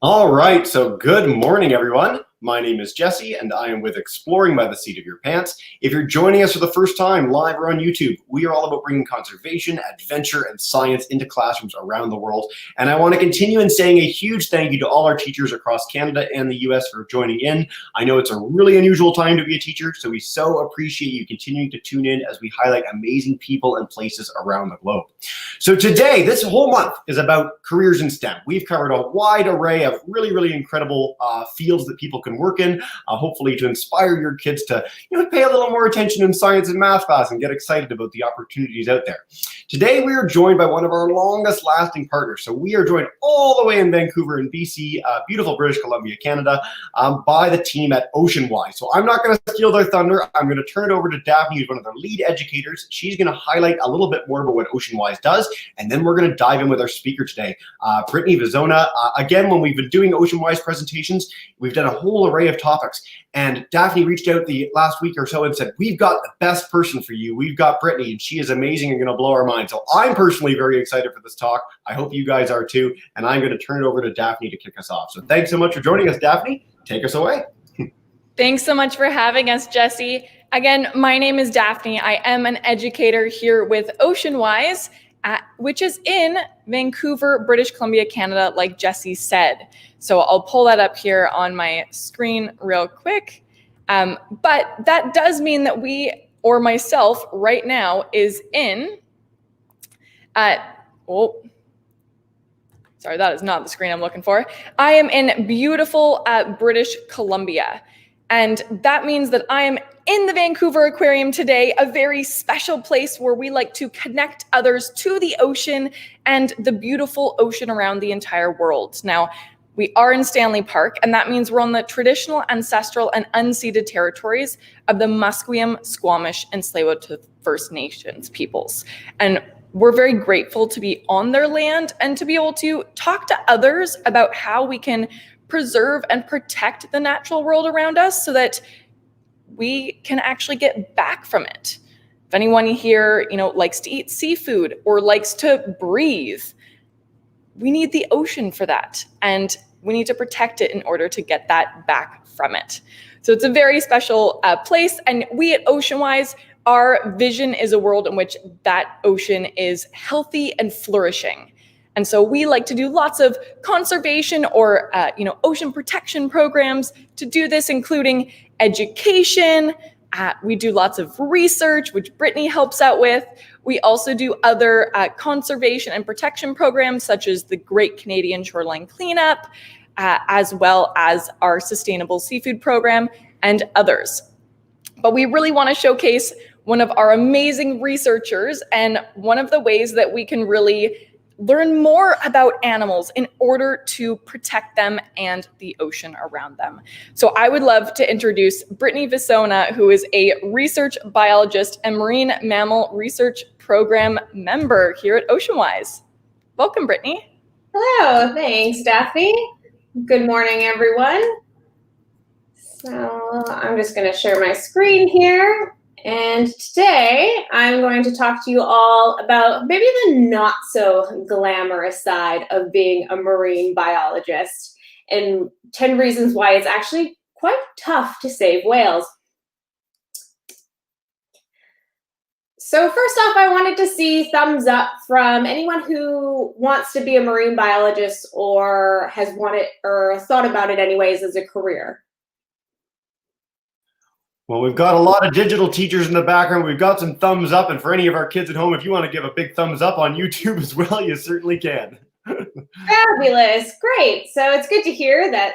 All right, so good morning, everyone. My name is Jesse, and I am with Exploring by the Seat of Your Pants. If you're joining us for the first time, live or on YouTube, we are all about bringing conservation, adventure, and science into classrooms around the world. And I want to continue in saying a huge thank you to all our teachers across Canada and the US for joining in. I know it's a really unusual time to be a teacher, so we so appreciate you continuing to tune in as we highlight amazing people and places around the globe. So today, this whole month is about careers in STEM. We've covered a wide array of really incredible fields that people can work in, hopefully to inspire your kids to pay a little more attention in science and math class and get excited about the opportunities out there. Today, we are joined by one of our longest lasting partners. So we are joined all the way in Vancouver in BC, beautiful British Columbia, Canada, by the team at OceanWise. So I'm not going to steal their thunder. I'm going to turn it over to Daphne, who's one of their lead educators. She's going to highlight a little bit more about what OceanWise does, and then we're going to dive in with our speaker today, Brittany, Visona. Again, when we've been doing OceanWise presentations, we've done a whole array of topics, and Daphne reached out the last week or so and said, we've got the best person for you. We've got Brittany, and she is amazing and going to blow our mind. So I'm personally very excited for this talk. I hope you guys are too, and I'm going to turn it over to Daphne to kick us off. So thanks so much for joining us, Daphne. Take us away. Thanks so much for having us, Jesse. Again, my name is Daphne. I am an educator here with OceanWise, which is in Vancouver, British Columbia, Canada, like Jesse said. So I'll pull that up here on my screen real quick. But that does mean that we, or myself right now, is in, sorry, that is not the screen I'm looking for. I am in beautiful British Columbia. And that means that I am in the Vancouver Aquarium today, a very special place where we like to connect others to the ocean and the beautiful ocean around the entire world. Now, we are in Stanley Park, and that means we're on the traditional, ancestral, and unceded territories of the Musqueam, Squamish, and Tsleil-Waututh First Nations peoples. And we're very grateful to be on their land and to be able to talk to others about how we can preserve and protect the natural world around us so that we can actually get back from it. If anyone here, likes to eat seafood or likes to breathe, we need the ocean for that, and we need to protect it in order to get that back from it. So it's a very special place, and we at OceanWise, our vision is a world in which that ocean is healthy and flourishing. And so we like to do lots of conservation or ocean protection programs to do this, including education. We do lots of research, which Brittany helps out with. We also do other conservation and protection programs, such as the Great Canadian Shoreline Cleanup, as well as our Sustainable Seafood Program and others. But we really want to showcase one of our amazing researchers, and one of the ways that we can really learn more about animals in order to protect them and the ocean around them. So I would love to introduce Brittany Visona, who is a research biologist and marine mammal research program member here at OceanWise. Welcome, Brittany. Hello, thanks, Daphne. Good morning, everyone. So I'm just going to share my screen here. And today I'm going to talk to you all about maybe the not so glamorous side of being a marine biologist and 10 reasons why it's actually quite tough to save whales. So first off, I wanted to see thumbs up from anyone who wants to be a marine biologist or has wanted or thought about it anyways as a career. Well, we've got a lot of digital teachers in the background. We've got some thumbs up, and for any of our kids at home, if you want to give a big thumbs up on YouTube as well, you certainly can. Fabulous, great. So it's good to hear that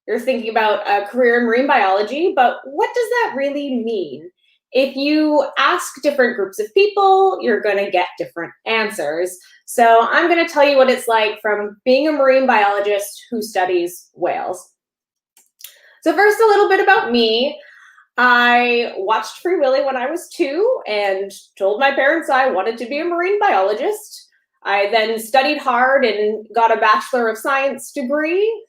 you're thinking about a career in marine biology, but what does that really mean? If you ask different groups of people, you're going to get different answers. So I'm going to tell you what it's like from being a marine biologist who studies whales. So first, a little bit about me. I watched Free Willy when I was 2 and told my parents I wanted to be a marine biologist. I then studied hard and got a Bachelor of Science degree.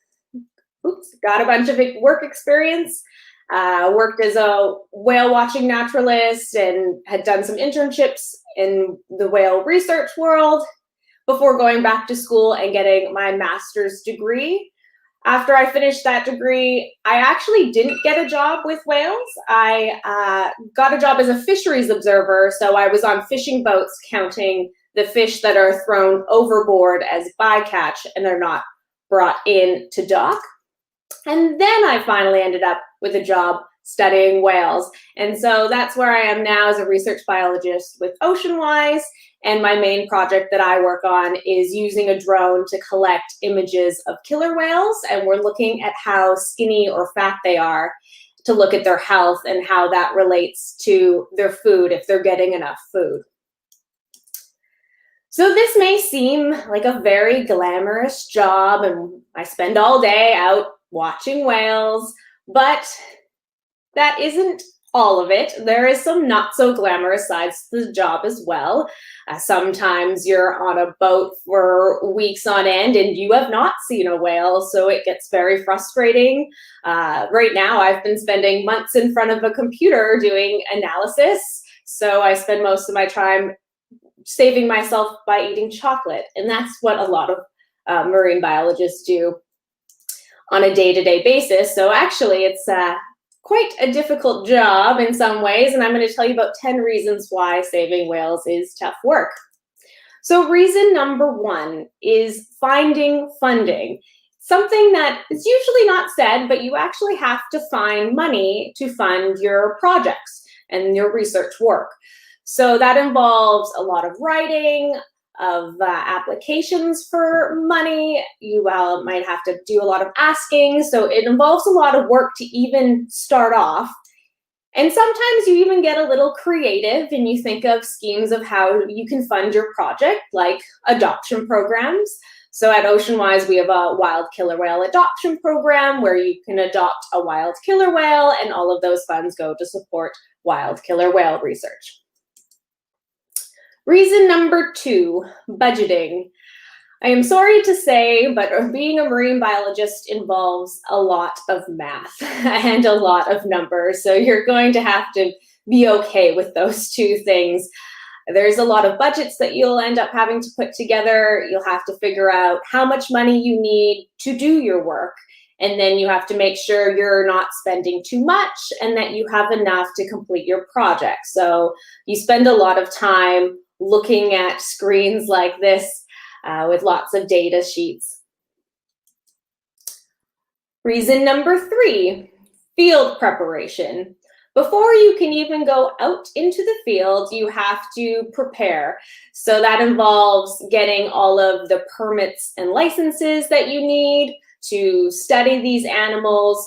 Got a bunch of work experience. Worked as a whale watching naturalist and had done some internships in the whale research world before going back to school and getting my master's degree. After I finished that degree, I actually didn't get a job with whales. I got a job as a fisheries observer, so I was on fishing boats counting the fish that are thrown overboard as bycatch and are not brought in to dock. And then I finally ended up with a job studying whales. And so that's where I am now as a research biologist with OceanWise. And my main project that I work on is using a drone to collect images of killer whales. And we're looking at how skinny or fat they are to look at their health and how that relates to their food, if they're getting enough food. So this may seem like a very glamorous job, and I spend all day out watching whales, but that isn't all of it. There is some not so glamorous sides to the job as well. Sometimes you're on a boat for weeks on end and you have not seen a whale, so it gets very frustrating. Right now, I've been spending months in front of a computer doing analysis, so I spend most of my time saving myself by eating chocolate, and that's what a lot of marine biologists do on a day-to-day basis. So actually, it's quite a difficult job in some ways, and I'm going to tell you about 10 reasons why saving whales is tough work. So reason number 1 is finding funding. Something that is usually not said, but you actually have to find money to fund your projects and your research work. So that involves a lot of writing, of applications for money. You might have to do a lot of asking. So it involves a lot of work to even start off. And sometimes you even get a little creative and you think of schemes of how you can fund your project, like adoption programs. So at OceanWise, we have a wild killer whale adoption program where you can adopt a wild killer whale, and all of those funds go to support wild killer whale research. Reason number 2, budgeting. I am sorry to say, but being a marine biologist involves a lot of math and a lot of numbers. So you're going to have to be okay with those 2 things. There's a lot of budgets that you'll end up having to put together. You'll have to figure out how much money you need to do your work. And then you have to make sure you're not spending too much and that you have enough to complete your project. So you spend a lot of time looking at screens like this with lots of data sheets. Reason number 3, field preparation. Before you can even go out into the field, you have to prepare. So that involves getting all of the permits and licenses that you need to study these animals.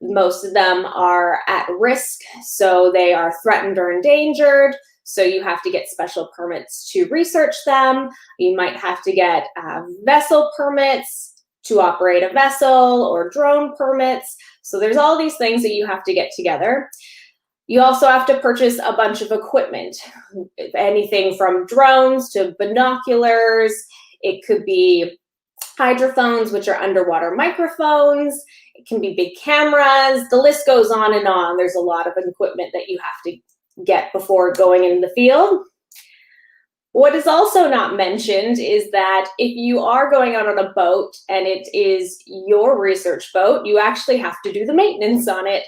Most of them are at risk, so they are threatened or endangered. So you have to get special permits to research them. You might have to get vessel permits to operate a vessel or drone permits. So there's all these things that you have to get together. You also have to purchase a bunch of equipment, anything from drones to binoculars. It could be hydrophones, which are underwater microphones. It can be big cameras. The list goes on and on. There's a lot of equipment that you have to get before going in the field. What is also not mentioned is that if you are going out on a boat and it is your research boat, you actually have to do the maintenance on it.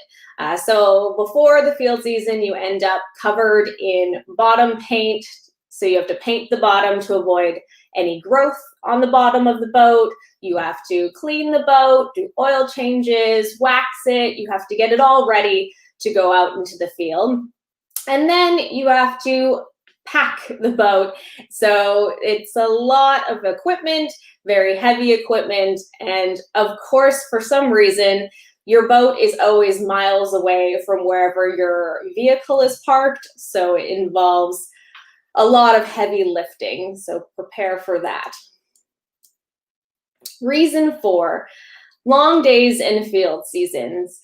So before the field season, you end up covered in bottom paint. So you have to paint the bottom to avoid any growth on the bottom of the boat. You have to clean the boat, do oil changes, wax it. You have to get it all ready to go out into the field. And then you have to pack the boat. So it's a lot of equipment, very heavy equipment. And of course, for some reason, your boat is always miles away from wherever your vehicle is parked. So it involves a lot of heavy lifting. So prepare for that. Reason 4, long days and field seasons.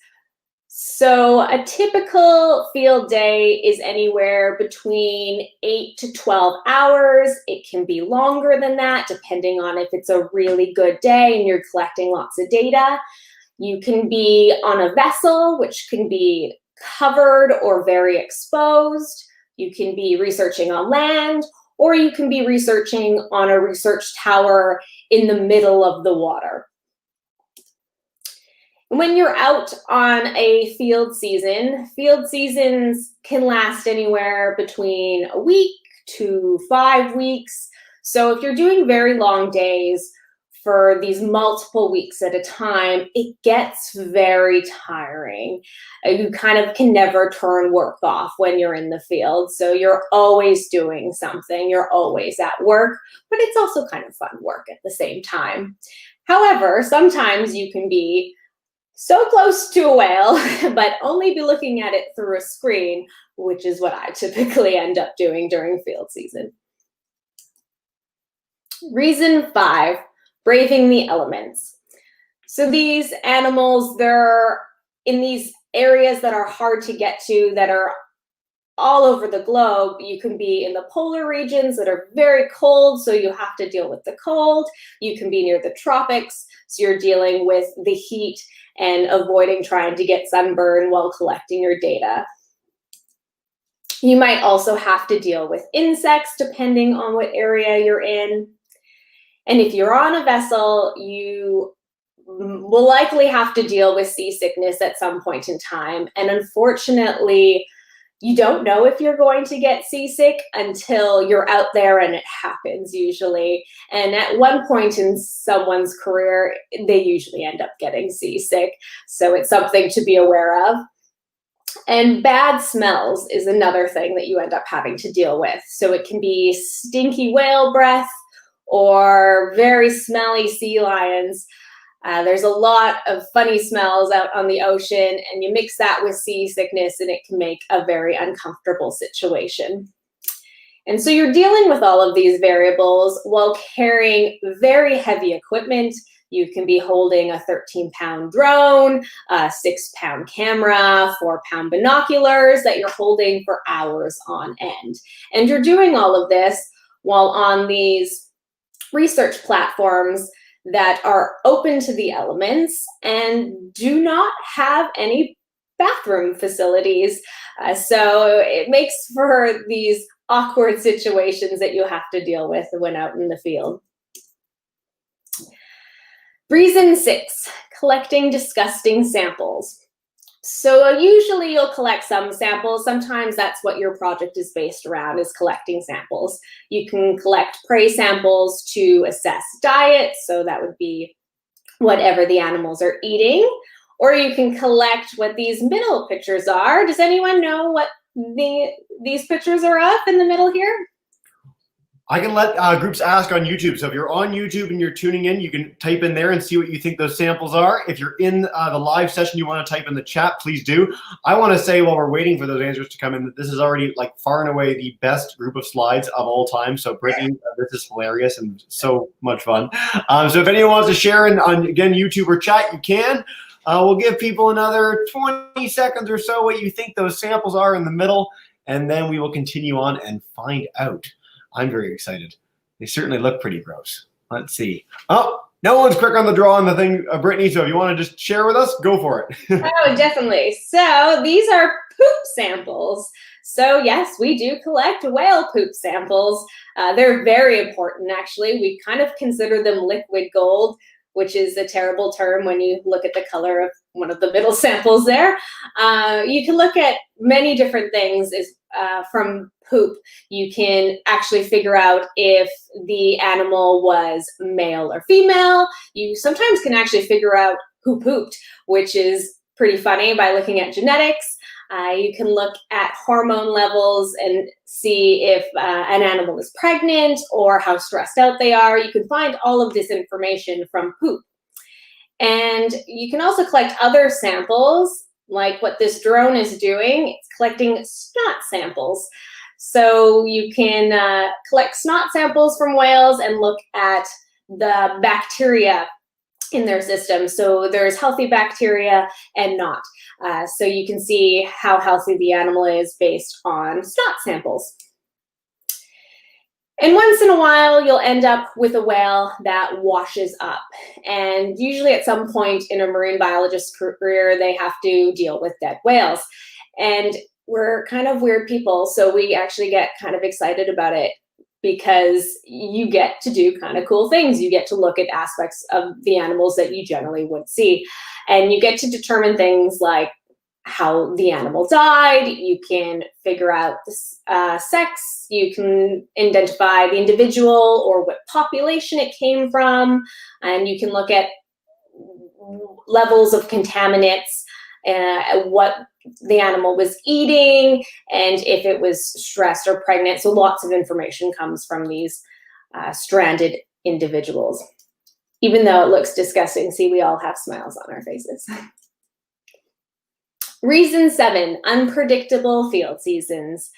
So a typical field day is anywhere between 8 to 12 hours. It can be longer than that, depending on if it's a really good day and you're collecting lots of data. You can be on a vessel, which can be covered or very exposed. You can be researching on land, or you can be researching on a research tower in the middle of the water. When you're out on a field seasons can last anywhere between a week to 5 weeks. So if you're doing very long days for these multiple weeks at a time, it gets very tiring. You kind of can never turn work off when you're in the field. So you're always doing something, you're always at work, but it's also kind of fun work at the same time. However, sometimes you can be so close to a whale, but only be looking at it through a screen, which is what I typically end up doing during field season. Reason 5, braving the elements. So these animals, they're in these areas that are hard to get to, that are all over the globe. You can be in the polar regions that are very cold, so you have to deal with the cold. You can be near the tropics, so you're dealing with the heat and avoiding trying to get sunburn while collecting your data. You might also have to deal with insects depending on what area you're in. And if you're on a vessel, you will likely have to deal with seasickness at some point in time. And unfortunately, you don't know if you're going to get seasick until you're out there and it happens usually. And at one point in someone's career, they usually end up getting seasick. So it's something to be aware of. And bad smells is another thing that you end up having to deal with. So it can be stinky whale breath or very smelly sea lions. There's a lot of funny smells out on the ocean, and you mix that with seasickness and it can make a very uncomfortable situation. And so you're dealing with all of these variables while carrying very heavy equipment. You can be holding a 13-pound drone, a 6-pound camera, 4-pound binoculars that you're holding for hours on end. And you're doing all of this while on these research platforms that are open to the elements and do not have any bathroom facilities. So it makes for these awkward situations that you have to deal with when out in the field. Reason 6, collecting disgusting samples. So usually you'll collect some samples. Sometimes that's what your project is based around, is collecting samples. You can collect prey samples to assess diet, so that would be whatever the animals are eating. Or you can collect what these middle pictures are. Does anyone know what these pictures are of in the middle here? I can let groups ask on YouTube. So if you're on YouTube and you're tuning in, you can type in there and see what you think those samples are. If you're in the live session, you want to type in the chat, please do. I want to say while we're waiting for those answers to come in that this is already like far and away the best group of slides of all time. So Brittany, this is hilarious and so much fun. So if anyone wants to share on again, YouTube or chat, you can. We'll give people another 20 seconds or so what you think those samples are in the middle, and then we will continue on and find out. I'm very excited. They certainly look pretty gross. Let's see. Oh, no one's quick on the draw on the thing, Brittany, so if you want to just share with us, go for it. Oh, definitely. So these are poop samples. So yes, we do collect whale poop samples. They're very important, actually. We kind of consider them liquid gold, which is a terrible term when you look at the color of one of the middle samples there. You can look at many different things from poop. You can actually figure out if the animal was male or female. You sometimes can actually figure out who pooped, which is pretty funny by looking at genetics. You can look at hormone levels and see if an animal is pregnant or how stressed out they are. You can find all of this information from poop. And you can also collect other samples, like what this drone is doing. It's collecting snot samples. So you can collect snot samples from whales and look at the bacteria in their system. So there's healthy bacteria and not. So you can see how healthy the animal is based on snot samples. And once in a while, you'll end up with a whale that washes up. And usually at some point in a marine biologist's career, they have to deal with dead whales. And we're kind of weird people, so we actually get kind of excited about it. because you get to do kind of cool things. You get to look at aspects of the animals that you generally wouldn't see. And you get to determine things like how the animal died. You can figure out the sex. You can identify the individual or what population it came from. And you can look at levels of contaminants, what the animal was eating, and if it was stressed or pregnant. So lots of information comes from these stranded individuals. Even though it looks disgusting, see, we all have smiles on our faces. Reason 7, unpredictable field seasons.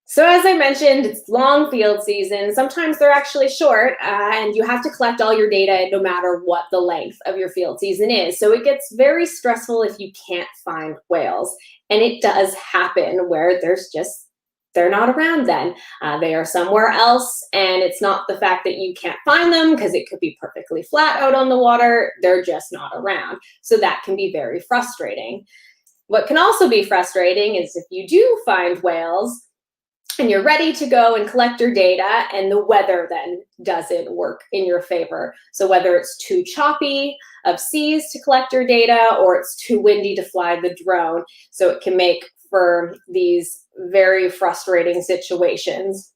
So as I mentioned, it's long field season. Sometimes they're actually short, and you have to collect all your data no matter what the length of your field season is. So it gets very stressful if you can't find whales. And it does happen where they're not around then. They are somewhere else, and it's not the fact that you can't find them, because it could be perfectly flat out on the water. They're just not around. So that can be very frustrating. What can also be frustrating is if you do find whales, and you're ready to go and collect your data, and the weather then doesn't work in your favor. So whether it's too choppy of seas to collect your data, or it's too windy to fly the drone, so it can make for these very frustrating situations.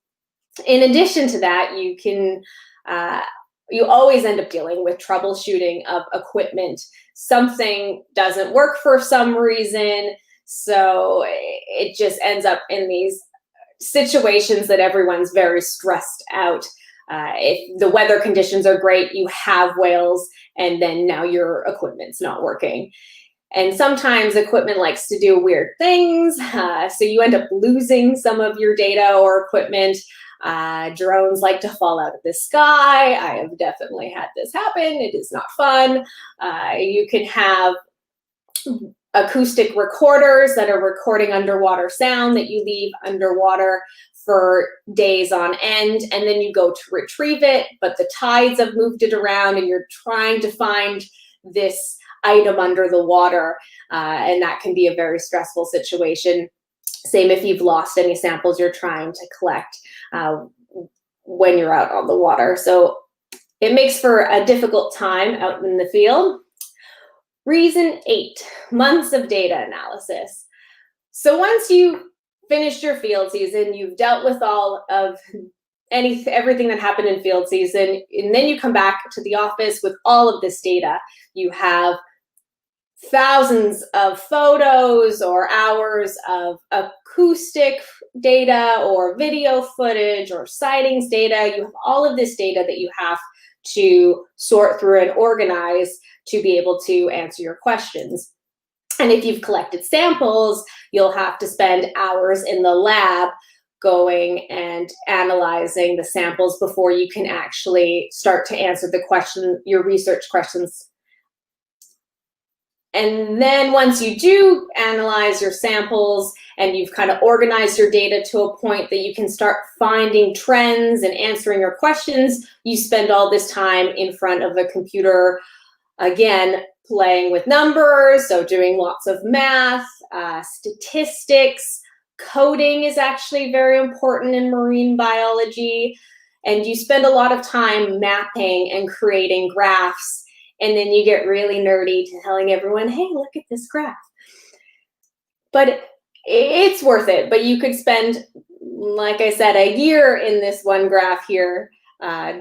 In addition to that, you always end up dealing with troubleshooting of equipment. Something doesn't work for some reason, so it just ends up in these situations that everyone's very stressed out. If the weather conditions are great, you have whales, and then now your equipment's not working. And sometimes equipment likes to do weird things, so you end up losing some of your data or equipment. Drones like to fall out of the sky. I have definitely had this happen. It is not fun. You can have acoustic recorders that are recording underwater sound that you leave underwater for days on end, and then you go to retrieve it, but the tides have moved it around, and you're trying to find this item under the water, and that can be a very stressful situation. Same if you've lost any samples you're trying to collect when you're out on the water. So it makes for a difficult time out in the field. Reason 8, months of data analysis. So once you finished your field season, you've dealt with all of everything that happened in field season, and then you come back to the office with all of this data. You have thousands of photos or hours of acoustic data or video footage or sightings data. You have all of this data that you have to sort through and organize to be able to answer your questions. And if you've collected samples, you'll have to spend hours in the lab going and analyzing the samples before you can actually start to answer your research questions. And then once you do analyze your samples and you've kind of organized your data to a point that you can start finding trends and answering your questions, you spend all this time in front of a computer, again, playing with numbers, so doing lots of math, statistics. Coding is actually very important in marine biology, and you spend a lot of time mapping and creating graphs, and then you get really nerdy to telling everyone, hey, look at this graph. But it's worth it, but you could spend, like I said, a year in this one graph here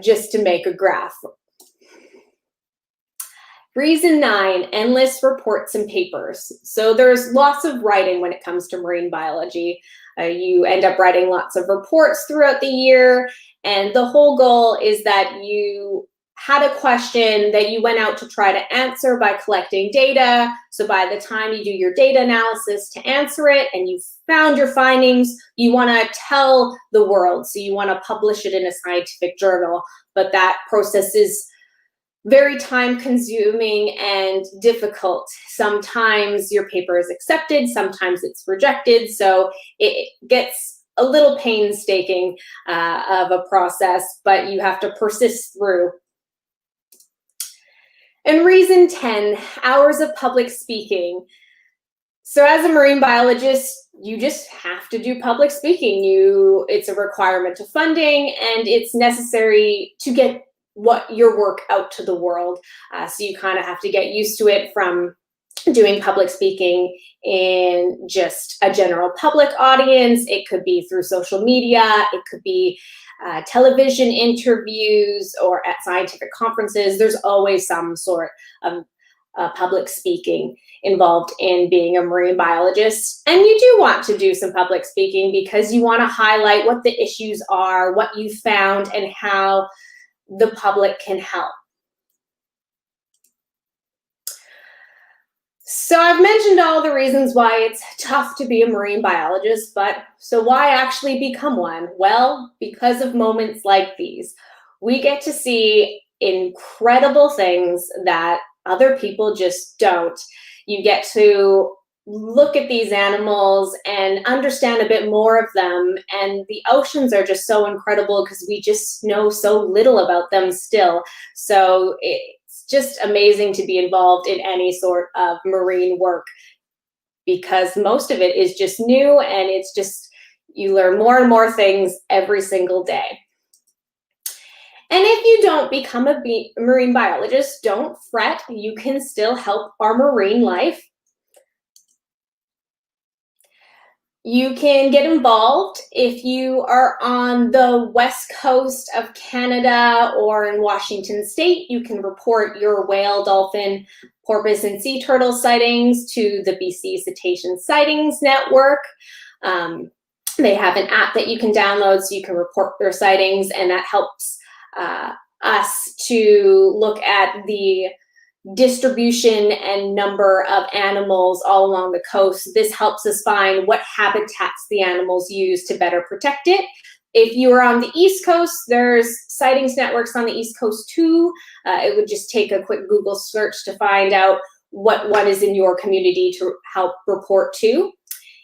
just to make a graph. Reason 9, endless reports and papers. So there's lots of writing when it comes to marine biology. You end up writing lots of reports throughout the year, and the whole goal is that you had a question that you went out to try to answer by collecting data. So by the time you do your data analysis to answer it and you've found your findings, you want to tell the world. So you want to publish it in a scientific journal, but that process is very time consuming and difficult. Sometimes your paper is accepted, sometimes it's rejected. So it gets a little painstaking of a process, but you have to persist through. And reason 10, hours of public speaking. So as a marine biologist, you just have to do public speaking. It's a requirement of funding, and it's necessary to get your work out to the world. So you kind of have to get used to it, from doing public speaking in just a general public audience. It could be through social media. It could be television interviews or at scientific conferences. There's always some sort of public speaking involved in being a marine biologist. And you do want to do some public speaking because you want to highlight what the issues are, what you found, and how the public can help. So I've mentioned all the reasons why it's tough to be a marine biologist, but so why actually become one? Well, because of moments like these. We get to see incredible things that other people just don't. You get to look at these animals and understand a bit more of them, and the oceans are just so incredible because we just know so little about them still. So it's just amazing to be involved in any sort of marine work, because most of it is just new, and it's just, you learn more and more things every single day. And if you don't become a marine biologist, don't fret. You can still help our marine life. You can get involved if you are on the west coast of Canada or in Washington State. You can report your whale, dolphin, porpoise, and sea turtle sightings to the BC Cetacean Sightings Network. They have an app that you can download so you can report your sightings, and that helps us to look at the distribution and number of animals all along the coast. This helps us find what habitats the animals use to better protect it. If you are on the East Coast, there's sightings networks on the East Coast too. It would just take a quick Google search to find out what one is in your community to help report to.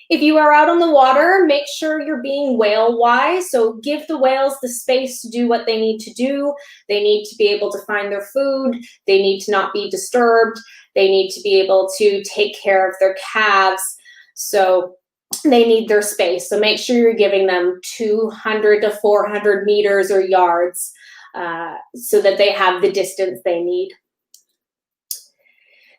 If you are out on the water, make sure you're being whale-wise. So give the whales the space to do what they need to do. They need to be able to find their food. They need to not be disturbed. They need to be able to take care of their calves. So they need their space. So make sure you're giving them 200 to 400 meters or yards so that they have the distance they need.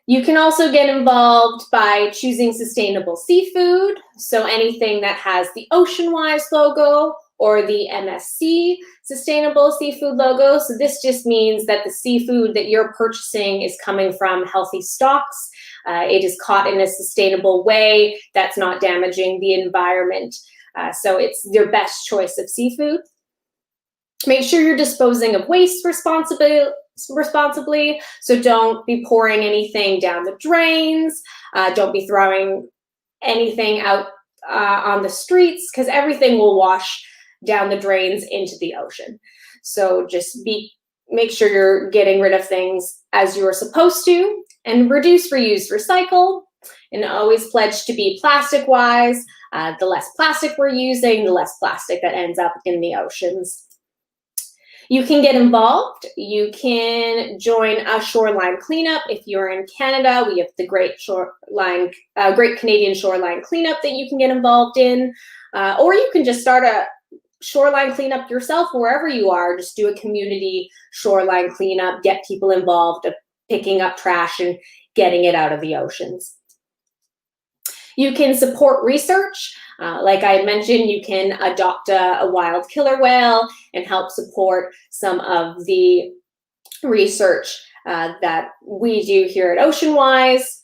You can also get involved by choosing sustainable seafood. So anything that has the OceanWise logo or the MSC Sustainable Seafood logo. So this just means that the seafood that you're purchasing is coming from healthy stocks. It is caught in a sustainable way that's not damaging the environment. So it's your best choice of seafood. Make sure you're disposing of waste responsibly. So don't be pouring anything down the drains. Don't be throwing anything out on the streets, because everything will wash down the drains into the ocean. So just make sure you're getting rid of things as you're supposed to, and reduce, reuse, recycle, and always pledge to be plastic wise. The less plastic we're using, the less plastic that ends up in the oceans. You can get involved. You can join a shoreline cleanup. If you're in Canada, we have the Great Canadian Shoreline Cleanup that you can get involved in. Or you can just start a shoreline cleanup yourself wherever you are. Just do a community shoreline cleanup, get people involved, picking up trash and getting it out of the oceans. You can support research. Like I mentioned, you can adopt a wild killer whale and help support some of the research that we do here at OceanWise,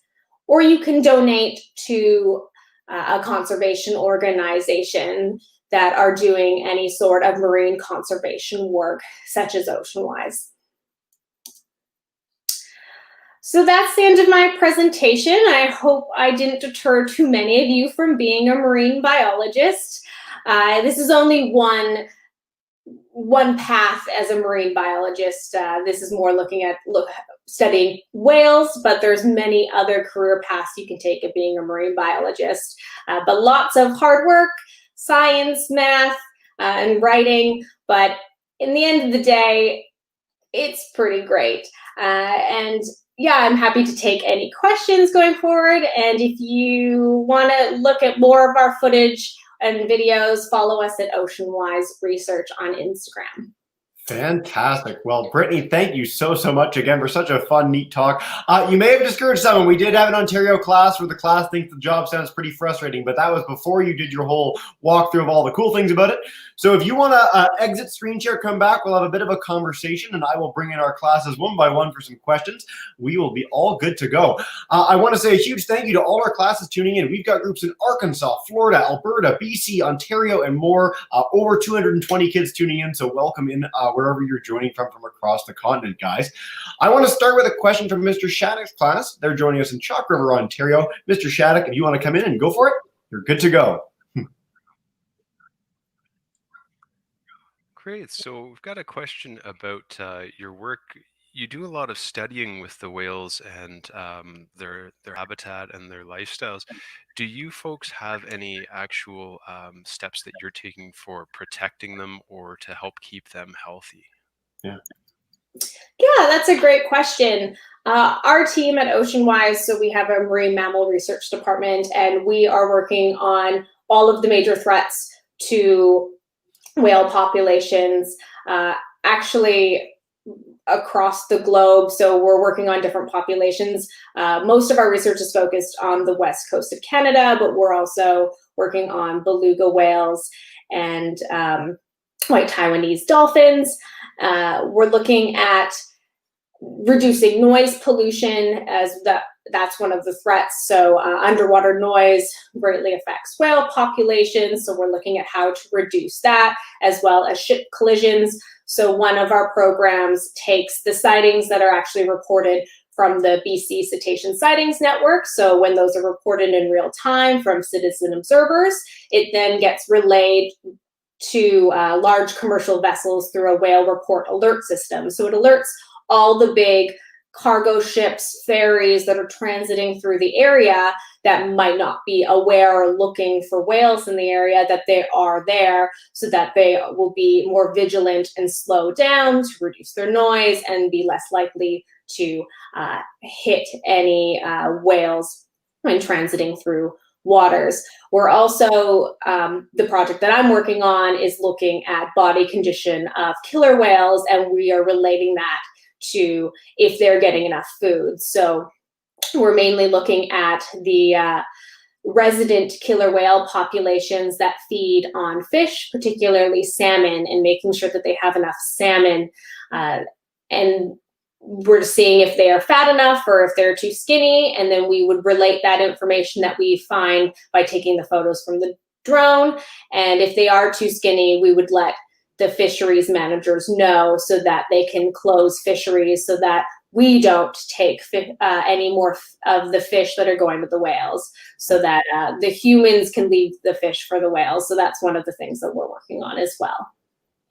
or you can donate to a conservation organization that are doing any sort of marine conservation work, such as OceanWise. So that's the end of my presentation. I hope I didn't deter too many of you from being a marine biologist. This is only one path as a marine biologist. This is more looking at studying whales, but there's many other career paths you can take of being a marine biologist. But lots of hard work, science, math, and writing. But in the end of the day, it's pretty great. And yeah, I'm happy to take any questions going forward. And if you want to look at more of our footage and videos, follow us at OceanWise Research on Instagram. Fantastic. Well, Brittany, thank you so much again for such a fun, neat talk. You may have discouraged someone. We did have an Ontario class where the class thinks the job sounds pretty frustrating, but that was before you did your whole walkthrough of all the cool things about it. So if you want to exit screen share, come back, we'll have a bit of a conversation, and I will bring in our classes one by one for some questions. We will be all good to go. I want to say a huge thank you to all our classes tuning in. We've got groups in Arkansas, Florida, Alberta, BC, Ontario, and more. Over 220 kids tuning in, so welcome in wherever you're joining from across the continent, guys. I want to start with a question from Mr. Shattuck's class. They're joining us in Chalk River, Ontario. Mr. Shattuck, if you want to come in and go for it, you're good to go. Great. So we've got a question about your work. You do a lot of studying with the whales and their habitat and their lifestyles. Do you folks have any actual steps that you're taking for protecting them or to help keep them healthy? Yeah, that's a great question. Our team at OceanWise, so we have a marine mammal research department, and we are working on all of the major threats to whale populations, actually across the globe. So we're working on different populations. Most of our research is focused on the west coast of Canada, but we're also working on beluga whales and white Taiwanese dolphins. We're looking at reducing noise pollution, as that's one of the threats. So underwater noise greatly affects whale populations. So we're looking at how to reduce that, as well as ship collisions. So one of our programs takes the sightings that are actually reported from the BC Cetacean Sightings Network. So when those are reported in real time from citizen observers, it then gets relayed to large commercial vessels through a whale report alert system. So it alerts all the big cargo ships, ferries that are transiting through the area that might not be aware or looking for whales in the area, that they are there, so that they will be more vigilant and slow down to reduce their noise and be less likely to hit any whales when transiting through waters. We're also, the project that I'm working on is looking at body condition of killer whales, and we are relating that to if they're getting enough food. So we're mainly looking at the resident killer whale populations that feed on fish, particularly salmon, and making sure that they have enough salmon. And we're seeing if they are fat enough or if they're too skinny, and then we would relate that information that we find by taking the photos from the drone. And if they are too skinny, we would let the fisheries managers know so that they can close fisheries, so that we don't take any more of the fish that are going to the whales, so that the humans can leave the fish for the whales. So that's one of the things that we're working on as well.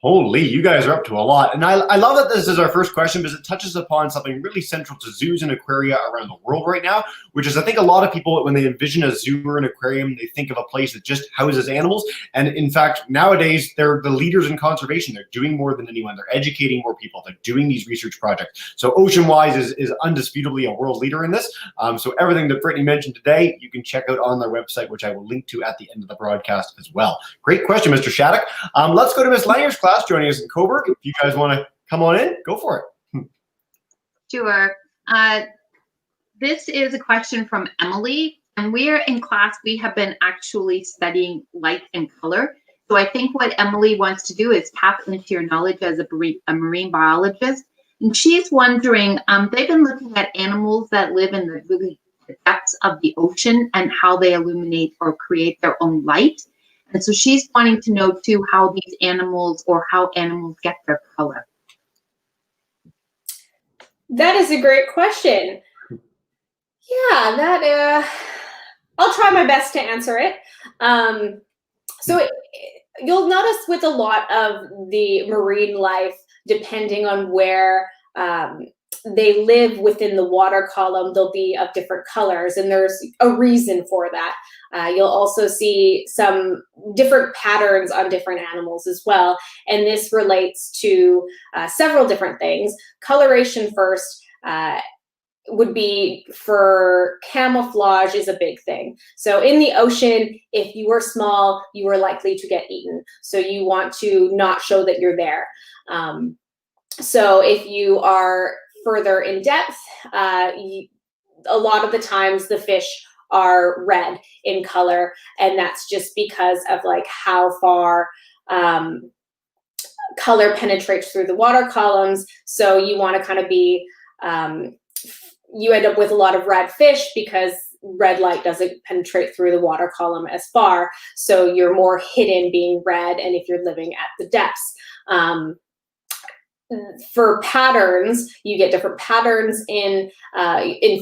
Holy, you guys are up to a lot. And I love that this is our first question, because it touches upon something really central to zoos and aquaria around the world right now, which is, I think a lot of people, when they envision a zoo or an aquarium, they think of a place that just houses animals. And in fact, nowadays, they're the leaders in conservation. They're doing more than anyone. They're educating more people. They're doing these research projects. So OceanWise is undisputably a world leader in this. So everything that Brittany mentioned today, you can check out on their website, which I will link to at the end of the broadcast as well. Great question, Mr. Shattuck. Let's go to Ms. Langer's class joining us in Coburg. If you guys want to come on in, go for it. Sure. This is a question from Emily, and we're in class. We have been actually studying light and color. So I think what Emily wants to do is tap into your knowledge as a marine biologist. And she's wondering, they've been looking at animals that live in the really depths of the ocean and how they illuminate or create their own light. And so she's wanting to know too how these animals, or how animals get their color. That is a great question. Yeah, that I'll try my best to answer it. You'll notice with a lot of the marine life, depending on where they live within the water column, they'll be of different colors, and there's a reason for that. You'll also see some different patterns on different animals as well, and this relates to several different things. Coloration first. would be for camouflage is a big thing. So in the ocean, if you were small, you were likely to get eaten. So you want to not show that you're there. So if you are further in depth, a lot of the times the fish are red in color, and that's just because of like how far color penetrates through the water columns. So you want to kind of be, you end up with a lot of red fish because red light doesn't penetrate through the water column as far. So you're more hidden being red, and if you're living at the depths. For patterns, you get different patterns in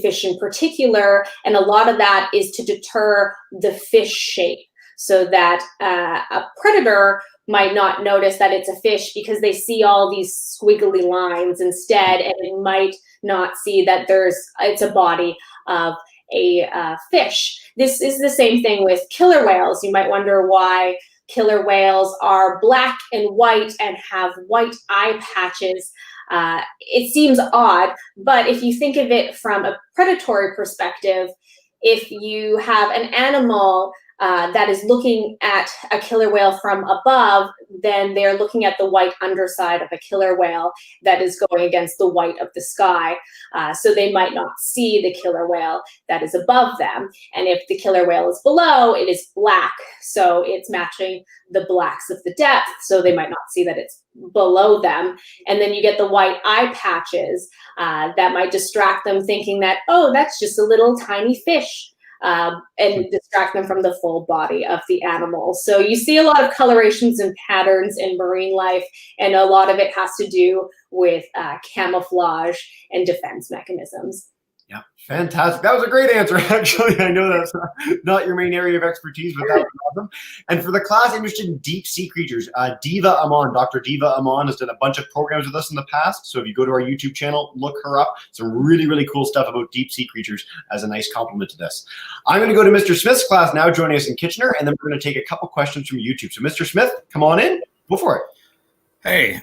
fish in particular, and a lot of that is to deter the fish shape, so that a predator might not notice that it's a fish because they see all these squiggly lines instead, and it might not see that it's a body of a fish. This is the same thing with killer whales. You might wonder why killer whales are black and white and have white eye patches. It seems odd, but if you think of it from a predatory perspective, if you have an animal that is looking at a killer whale from above, then they're looking at the white underside of a killer whale that is going against the white of the sky. So they might not see the killer whale that is above them. And if the killer whale is below, it is black. So it's matching the blacks of the depth. So they might not see that it's below them. And then you get the white eye patches that might distract them, thinking that, oh, that's just a little tiny fish. And distract them from the full body of the animal. So you see a lot of colorations and patterns in marine life, and a lot of it has to do with camouflage and defense mechanisms. Yeah, fantastic. That was a great answer, actually. I know that's not your main area of expertise, but that was awesome. And for the class interested in deep sea creatures, Diva Amon, Dr. Diva Amon has done a bunch of programs with us in the past. So if you go to our YouTube channel, look her up. Some really, really cool stuff about deep sea creatures as a nice complement to this. I'm going to go to Mr. Smith's class now, joining us in Kitchener, and then we're going to take a couple questions from YouTube. So Mr. Smith, come on in. Go for it. Hey,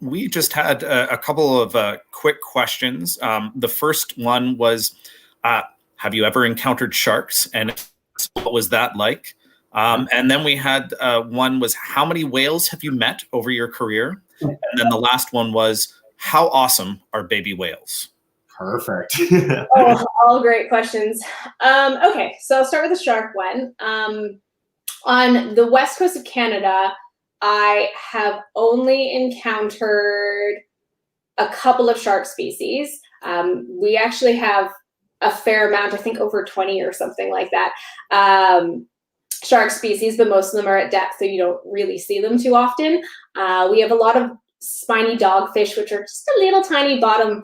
we just had a couple of quick questions. The first one was, have you ever encountered sharks, and what was that like? And then we had one was, how many whales have you met over your career? And then the last one was, how awesome are baby whales? Perfect. Oh, all great questions. Okay, so I'll start with the shark one. On the west coast of Canada, I have only encountered a couple of shark species. We actually have a fair amount, I think over 20 or something like that, shark species, but most of them are at depth, so you don't really see them too often. We have a lot of spiny dogfish, which are just a little tiny bottom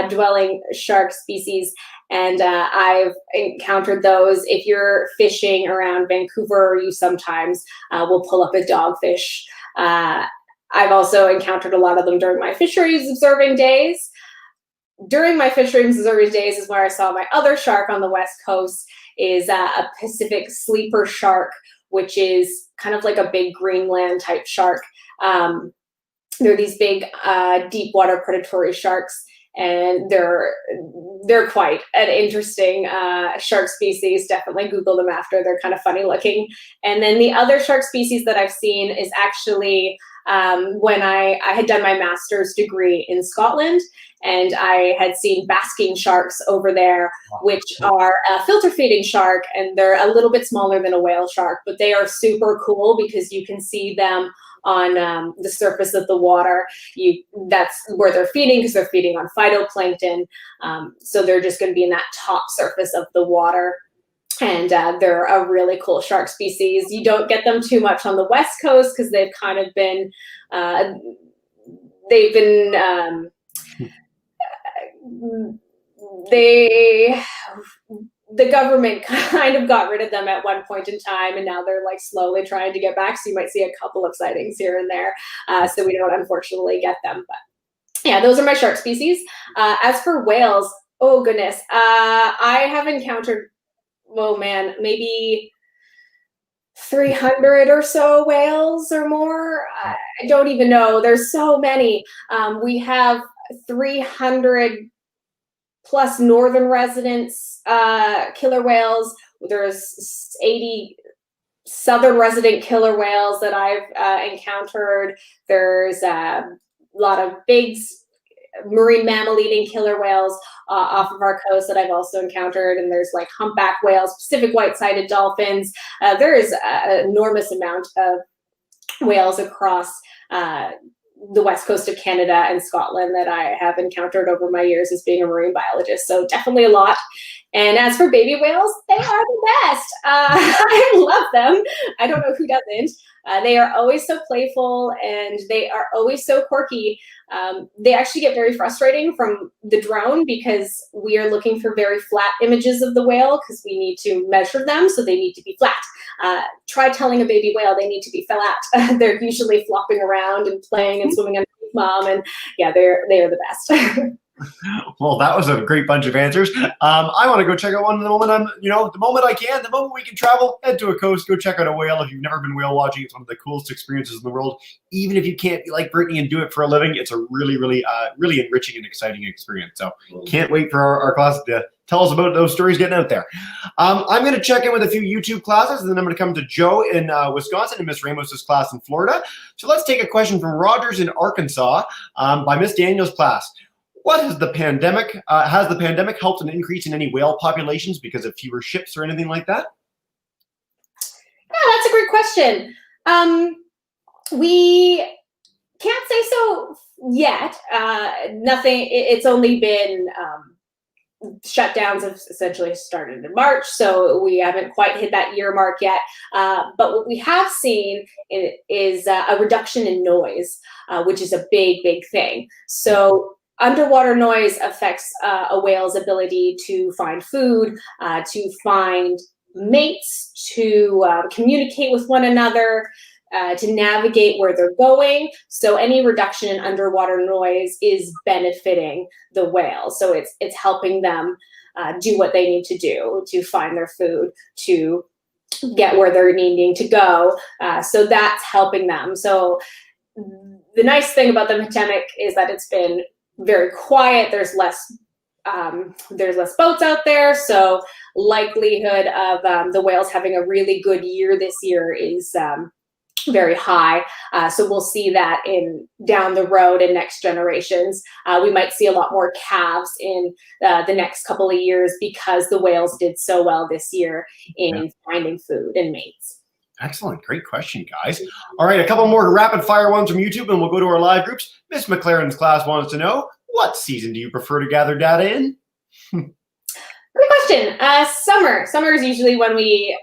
dwelling shark species. And I've encountered those. If you're fishing around Vancouver, you sometimes will pull up a dogfish. I've also encountered a lot of them during my fisheries observing days. During my fisheries observing days is where I saw my other shark on the west coast, is a Pacific sleeper shark, which is kind of like a big Greenland type shark. They're these big deep water predatory sharks, and they're quite an interesting shark species. Definitely Google them after. They're kind of funny looking. And then the other shark species that I've seen is actually when I had done my master's degree in Scotland, and I had seen basking sharks over there, which are a filter feeding shark, and they're a little bit smaller than a whale shark, but they are super cool because you can see them on the surface of the water. That's where they're feeding, because they're feeding on phytoplankton. So they're just going to be in that top surface of the water. And they're a really cool shark species. You don't get them too much on the west coast because they've kind of been, the government kind of got rid of them at one point in time, and now they're like slowly trying to get back. So you might see a couple of sightings here and there. So we don't unfortunately get them, but yeah, those are my shark species. As for whales, oh goodness, I have encountered, oh man, maybe 300 or so whales or more. I don't even know. There's so many. We have 300 plus northern residents killer whales. There's 80 southern resident killer whales that I've encountered. There's a lot of big marine mammal eating killer whales off of our coast that I've also encountered, and there's like humpback whales, Pacific white-sided dolphins. There is an enormous amount of whales across the west coast of Canada and Scotland that I have encountered over my years as being a marine biologist. So definitely a lot. And as for baby whales, they are the best. I love them. I don't know who doesn't. They are always so playful and they are always so quirky. They actually get very frustrating from the drone because we are looking for very flat images of the whale because we need to measure them, so they need to be flat. Try telling a baby whale they need to be flat. They're usually flopping around and playing and swimming underneath mom, and yeah, they are the best. Well, that was a great bunch of answers. I want to go check out one the moment the moment I can, the moment we can travel, head to a coast, go check out a whale. If you've never been whale watching, it's one of the coolest experiences in the world. Even if you can't be like Brittany and do it for a living, it's a really, really, really enriching and exciting experience. So can't wait for our class to tell us about those stories getting out there. I'm going to check in with a few YouTube classes, and then I'm going to come to Joe in Wisconsin and Miss Ramos's class in Florida. So let's take a question from Rogers in Arkansas by Miss Daniel's class. What has the pandemic helped an increase in any whale populations because of fewer ships or anything like that? Yeah, that's a great question. We can't say so yet. Nothing. It's only been shutdowns have essentially started in March, so we haven't quite hit that year mark yet. But what we have seen is a reduction in noise, which is a big, big thing. So underwater noise affects a whale's ability to find food, to find mates, to communicate with one another, to navigate where they're going. So any reduction in underwater noise is benefiting the whale. So it's helping them do what they need to do to find their food, to get where they're needing to go. So that's helping them. So the nice thing about the pandemic is that it's been very quiet. There's less boats out there, so likelihood of the whales having a really good year this year is very high. So we'll see that in down the road in next generations. We might see a lot more calves in the next couple of years because the whales did so well this year in finding food and mates. Excellent. Great question, guys. All right, a couple more rapid fire ones from YouTube and we'll go to our live groups. Miss McLaren's class wants to know, what season do you prefer to gather data in? Good question. Summer. Summer is usually when we,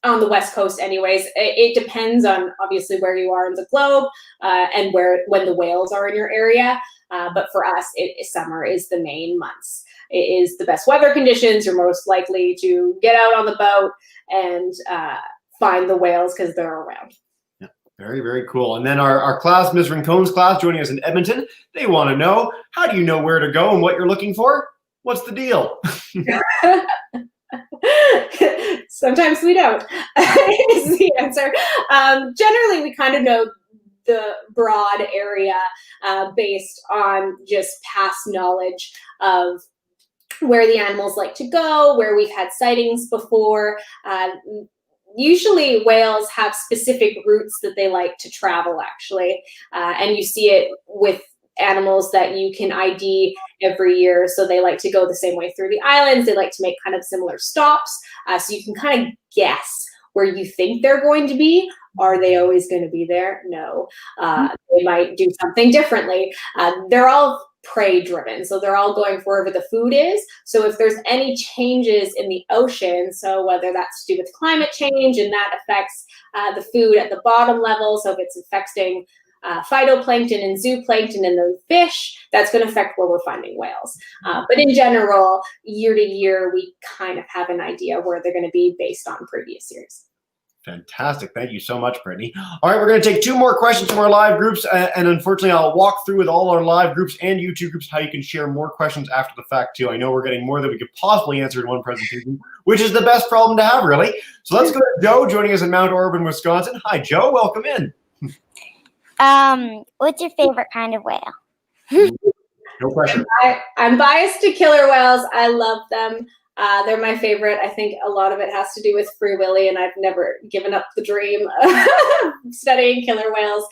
on the West Coast anyways, it depends on obviously where you are in the globe and when the whales are in your area. But for us, summer is the main months. It is the best weather conditions. You're most likely to get out on the boat and find the whales because they're around. Yeah, very, very cool. And then our class, Ms. Rincone's class, joining us in Edmonton, they want to know, how do you know where to go and what you're looking for? What's the deal? Sometimes we don't, is the answer. Generally, we kind of know the broad area based on just past knowledge of where the animals like to go, where we've had sightings before. Usually whales have specific routes that they like to travel, actually. And you see it with animals that you can ID every year. So they like to go the same way through the islands. They like to make kind of similar stops. So you can kind of guess where you think they're going to be. Are they always going to be there? No. They might do something differently. They're all prey driven. So they're all going for wherever the food is. So if there's any changes in the ocean, so whether that's to do with climate change and that affects the food at the bottom level, so if it's affecting phytoplankton and zooplankton and the fish, that's going to affect where we're finding whales. But in general, year to year, we kind of have an idea where they're going to be based on previous years. Fantastic. Thank you so much, Brittany. All right, we're going to take two more questions from our live groups. And unfortunately, I'll walk through with all our live groups and YouTube groups how you can share more questions after the fact, too. I know we're getting more than we could possibly answer in one presentation, which is the best problem to have, really. So let's go to Joe, joining us in Mount Auburn, Wisconsin. Hi, Joe. Welcome in. What's your favorite kind of whale? No pressure. I'm biased to killer whales. I love them. They're my favorite. I think a lot of it has to do with Free Willy, and I've never given up the dream of studying killer whales.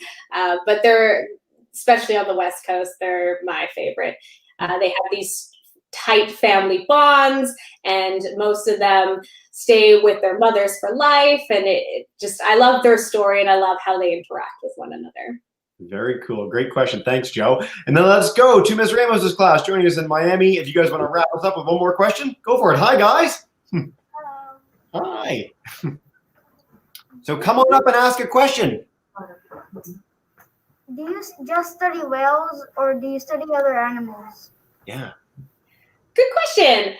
But they're, especially on the West Coast, they're my favorite. They have these tight family bonds, and most of them stay with their mothers for life. And I love their story, and I love how they interact with one another. Very cool. Great question. Thanks, Joe. And then let's go to Ms. Ramos's class joining us in Miami. If you guys want to wrap us up with one more question, go for it. Hi, guys. Hi. So come on up and ask a question. Do you just study whales or do you study other animals? Yeah. Good question.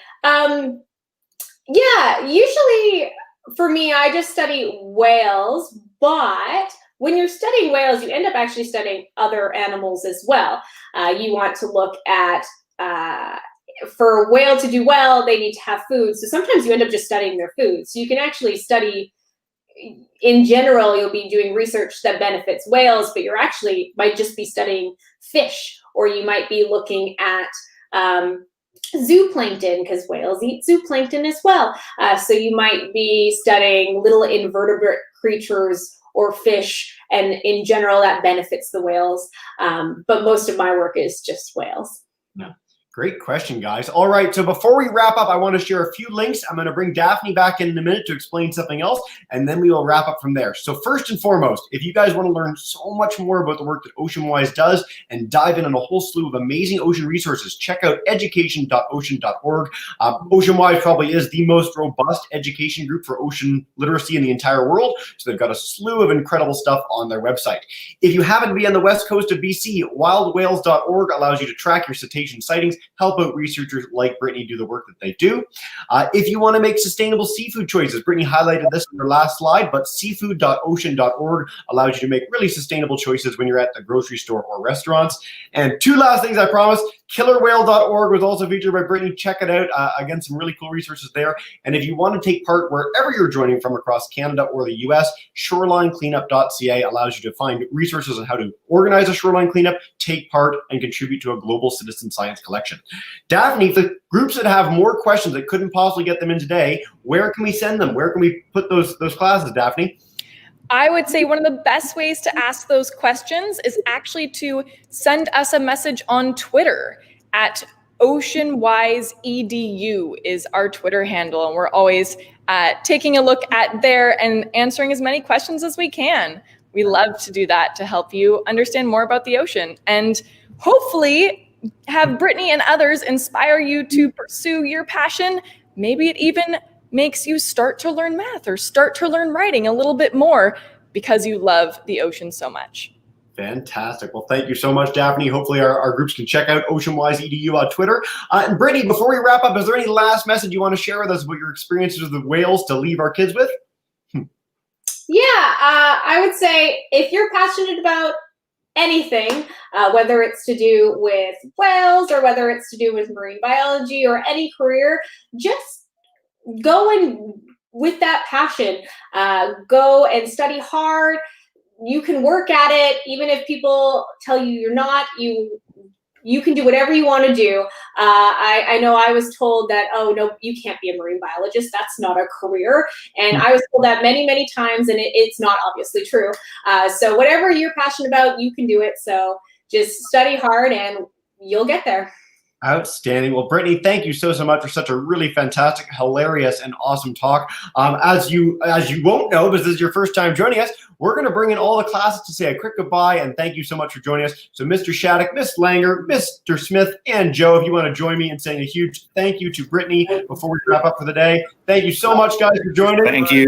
Yeah, usually for me, I just study whales, but when you're studying whales, you end up actually studying other animals as well. You want to look at, for a whale to do well, they need to have food. So sometimes you end up just studying their food. So you can actually study, in general, you'll be doing research that benefits whales, but you're actually might just be studying fish, or you might be looking at zooplankton, because whales eat zooplankton as well. So you might be studying little invertebrate creatures or fish, and in general that benefits the whales. But most of my work is just whales. Yeah. Great question, guys. All right, so before we wrap up, I want to share a few links. I'm going to bring Daphne back in a minute to explain something else, and then we will wrap up from there. So first and foremost, if you guys want to learn so much more about the work that OceanWise does and dive in on a whole slew of amazing ocean resources, check out education.ocean.org. OceanWise probably is the most robust education group for ocean literacy in the entire world, so they've got a slew of incredible stuff on their website. If you happen to be on the west coast of BC, wildwhales.org allows you to track your cetacean sightings, help out researchers like Brittany do the work that they do. If you want to make sustainable seafood choices, Brittany highlighted this in her last slide, but seafood.ocean.org allows you to make really sustainable choices when you're at the grocery store or restaurants. And two last things, I promise. Killerwhale.org was also featured by Brittany. Check it out. Again, some really cool resources there. And if you want to take part wherever you're joining from across Canada or the US, shorelinecleanup.ca allows you to find resources on how to organize a shoreline cleanup, take part, and contribute to a global citizen science collection. Daphne, for groups that have more questions that couldn't possibly get them in today, where can we send them? Where can we put those classes, Daphne? I would say one of the best ways to ask those questions is actually to send us a message on Twitter at OceanWiseEDU is our Twitter handle. And we're always taking a look at there and answering as many questions as we can. We love to do that to help you understand more about the ocean and hopefully have Brittany and others inspire you to pursue your passion. Maybe it even makes you start to learn math or start to learn writing a little bit more because you love the ocean so much. Fantastic. Well, thank you so much, Daphne. Hopefully our groups can check out OceanWiseEDU on Twitter. And Brittany, before we wrap up, is there any last message you want to share with us about your experiences with the whales to leave our kids with? Yeah, I would say if you're passionate about anything, whether it's to do with whales or whether it's to do with marine biology or any career, just go in with that passion. Go and study hard. You can work at it, even if people tell you you're not. You can do whatever you want to do. I know I was told that, oh, no, you can't be a marine biologist. That's not a career. And I was told that many, many times, and it's not obviously true. So whatever you're passionate about, you can do it. So just study hard and you'll get there. Outstanding. Well, Brittany, thank you so much for such a really fantastic, hilarious, and awesome talk. As you won't know, because this is your first time joining us, we're going to bring in all the classes to say a quick goodbye, and thank you so much for joining us. So Mr. Shattuck, Miss Langer, Mr. Smith, and Joe, if you want to join me in saying a huge thank you to Brittany before we wrap up for the day. Thank you so much, guys, for joining. Thank you.